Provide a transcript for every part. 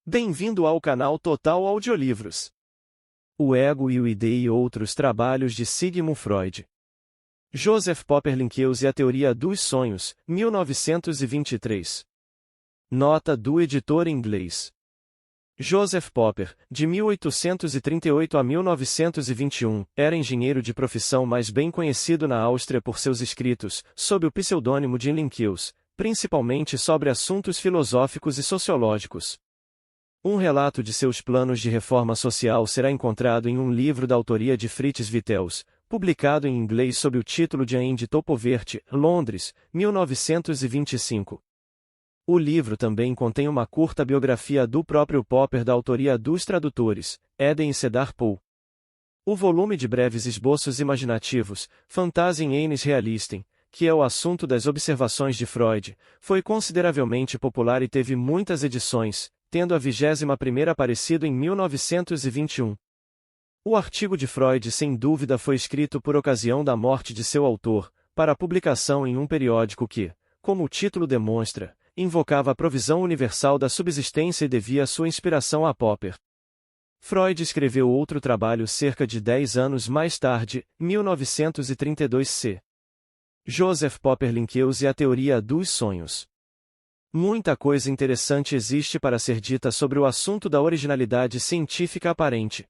Bem-vindo ao canal Total Audiolivros. O Ego e o ID e outros trabalhos de Sigmund Freud. Joseph Popper Linkels e a Teoria dos Sonhos, 1923. Nota do editor inglês. Joseph Popper, de 1838 a 1921, era engenheiro de profissão mais bem conhecido na Áustria por seus escritos, sob o pseudônimo de Linkels, principalmente sobre assuntos filosóficos e sociológicos. Um relato de seus planos de reforma social será encontrado em um livro da autoria de Fritz Wittels, publicado em inglês sob o título de Ain de Topovert, Londres, 1925. O livro também contém uma curta biografia do próprio Popper da autoria dos tradutores, Eden e Cedar Poe. O volume de breves esboços imaginativos, Phantasien eines Realisten, que é o assunto das observações de Freud, foi consideravelmente popular e teve muitas edições, tendo a 21ª aparecido em 1921. O artigo de Freud sem dúvida foi escrito por ocasião da morte de seu autor, para publicação em um periódico que, como o título demonstra, invocava a provisão universal da subsistência e devia sua inspiração a Popper. Freud escreveu outro trabalho cerca de 10 anos mais tarde, 1932 c. Joseph Popper Linkels e a Teoria dos Sonhos. Muita coisa interessante existe para ser dita sobre o assunto da originalidade científica aparente.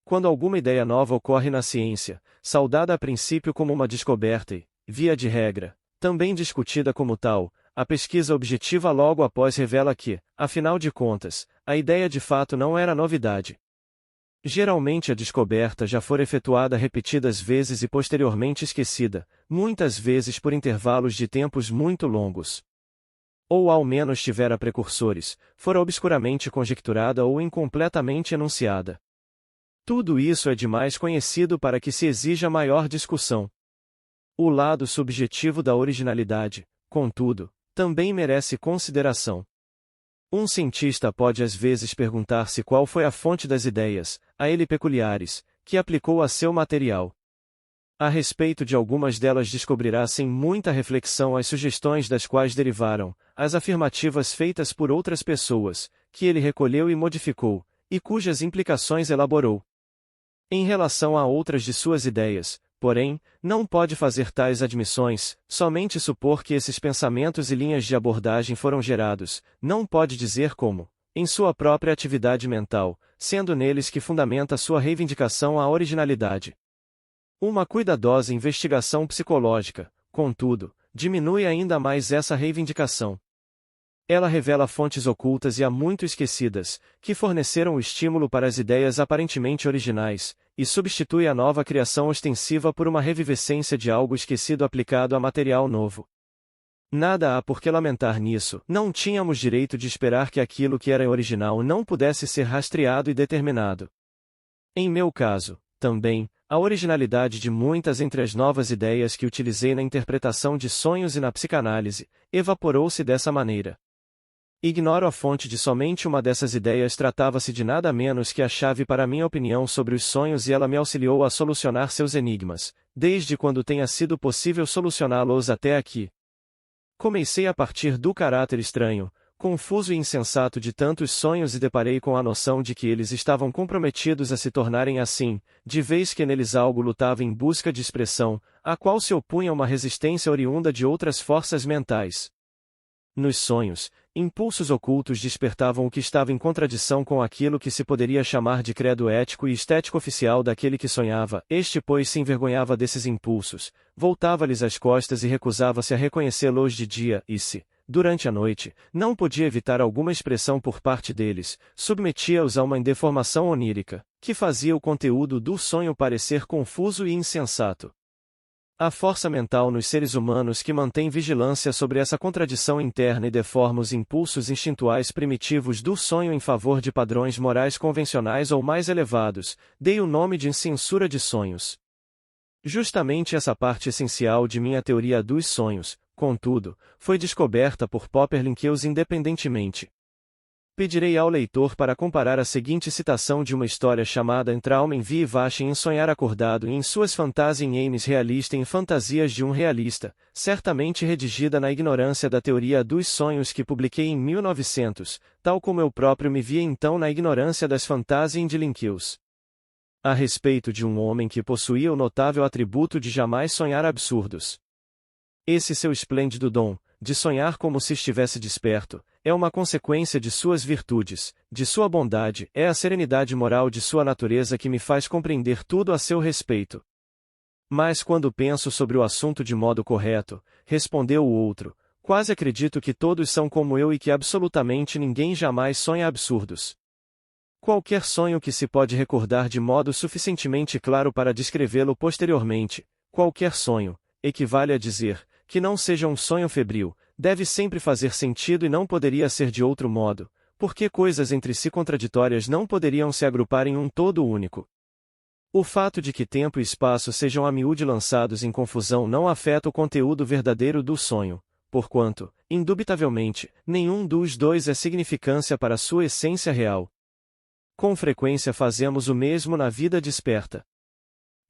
Quando alguma ideia nova ocorre na ciência, saudada a princípio como uma descoberta e, via de regra, também discutida como tal, a pesquisa objetiva logo após revela que, afinal de contas, a ideia de fato não era novidade. Geralmente a descoberta já fora efetuada repetidas vezes e posteriormente esquecida, muitas vezes por intervalos de tempos muito longos. Ou ao menos tivera precursores, fora obscuramente conjecturada ou incompletamente enunciada. Tudo isso é demais conhecido para que se exija maior discussão. O lado subjetivo da originalidade, contudo, também merece consideração. Um cientista pode às vezes perguntar-se qual foi a fonte das ideias, a ele peculiares, que aplicou a seu material. A respeito de algumas delas descobrirá sem muita reflexão as sugestões das quais derivaram, as afirmativas feitas por outras pessoas, que ele recolheu e modificou, e cujas implicações elaborou. Em relação a outras de suas ideias, porém, não pode fazer tais admissões, somente supor que esses pensamentos e linhas de abordagem foram gerados, não pode dizer como, em sua própria atividade mental, sendo neles que fundamenta sua reivindicação à originalidade. Uma cuidadosa investigação psicológica, contudo, diminui ainda mais essa reivindicação. Ela revela fontes ocultas e há muito esquecidas, que forneceram o estímulo para as ideias aparentemente originais, e substitui a nova criação ostensiva por uma revivescência de algo esquecido aplicado a material novo. Nada há por que lamentar nisso, não tínhamos direito de esperar que aquilo que era original não pudesse ser rastreado e determinado. Em meu caso, também, a originalidade de muitas entre as novas ideias que utilizei na interpretação de sonhos e na psicanálise, evaporou-se dessa maneira. Ignoro a fonte de somente uma dessas ideias, tratava-se de nada menos que a chave para minha opinião sobre os sonhos e ela me auxiliou a solucionar seus enigmas, desde quando tenha sido possível solucioná-los até aqui. Comecei a partir do caráter estranho, confuso e insensato de tantos sonhos e deparei com a noção de que eles estavam comprometidos a se tornarem assim, de vez que neles algo lutava em busca de expressão, a qual se opunha uma resistência oriunda de outras forças mentais. Nos sonhos, impulsos ocultos despertavam o que estava em contradição com aquilo que se poderia chamar de credo ético e estético oficial daquele que sonhava, este pois se envergonhava desses impulsos, voltava-lhes as costas e recusava-se a reconhecê-los de dia, e se, durante a noite, não podia evitar alguma expressão por parte deles, submetia-os a uma deformação onírica, que fazia o conteúdo do sonho parecer confuso e insensato. A força mental nos seres humanos que mantém vigilância sobre essa contradição interna e deforma os impulsos instintuais primitivos do sonho em favor de padrões morais convencionais ou mais elevados, dei o nome de censura de sonhos. Justamente essa parte essencial de minha teoria dos sonhos, contudo, foi descoberta por Popper Linkels independentemente. Pedirei ao leitor para comparar a seguinte citação de uma história chamada Entraumen wie Wachen em Sonhar Acordado e em suas Fantasien realista em Fantasias de um Realista, certamente redigida na ignorância da teoria dos sonhos que publiquei em 1900, tal como eu próprio me via então na ignorância das Fantasien de Linkeus. A respeito de um homem que possuía o notável atributo de jamais sonhar absurdos. Esse seu esplêndido dom, de sonhar como se estivesse desperto, é uma consequência de suas virtudes, de sua bondade, é a serenidade moral de sua natureza que me faz compreender tudo a seu respeito. Mas quando penso sobre o assunto de modo correto, respondeu o outro, quase acredito que todos são como eu e que absolutamente ninguém jamais sonha absurdos. Qualquer sonho que se pode recordar de modo suficientemente claro para descrevê-lo posteriormente, qualquer sonho, equivale a dizer, que não seja um sonho febril, deve sempre fazer sentido e não poderia ser de outro modo, porque coisas entre si contraditórias não poderiam se agrupar em um todo único. O fato de que tempo e espaço sejam a miúde lançados em confusão não afeta o conteúdo verdadeiro do sonho, porquanto, indubitavelmente, nenhum dos dois é significância para sua essência real. Com frequência fazemos o mesmo na vida desperta.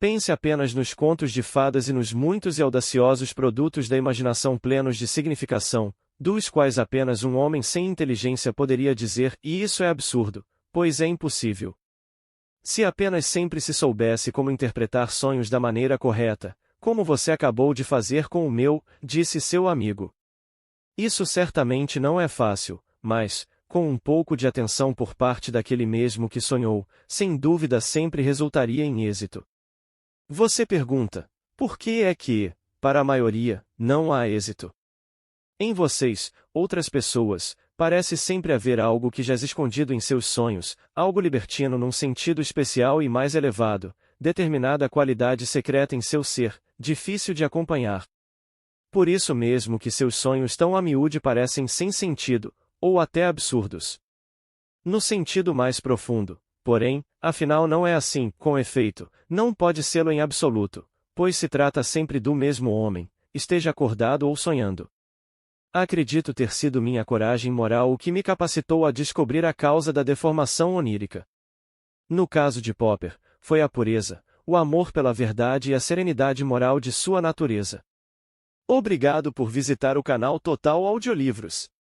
Pense apenas nos contos de fadas e nos muitos e audaciosos produtos da imaginação plenos de significação, dos quais apenas um homem sem inteligência poderia dizer, e isso é absurdo, pois é impossível. Se apenas sempre se soubesse como interpretar sonhos da maneira correta, como você acabou de fazer com o meu, disse seu amigo. Isso certamente não é fácil, mas, com um pouco de atenção por parte daquele mesmo que sonhou, sem dúvida sempre resultaria em êxito. Você pergunta, por que é que, para a maioria, não há êxito? Em vocês, outras pessoas, parece sempre haver algo que jaz escondido em seus sonhos, algo libertino num sentido especial e mais elevado, determinada qualidade secreta em seu ser, difícil de acompanhar. Por isso mesmo que seus sonhos tão a miúde parecem sem sentido, ou até absurdos. No sentido mais profundo, porém, afinal não é assim, com efeito, não pode sê-lo em absoluto, pois se trata sempre do mesmo homem, esteja acordado ou sonhando. Acredito ter sido minha coragem moral o que me capacitou a descobrir a causa da deformação onírica. No caso de Popper, foi a pureza, o amor pela verdade e a serenidade moral de sua natureza. Obrigado por visitar o canal Total Audiolivros.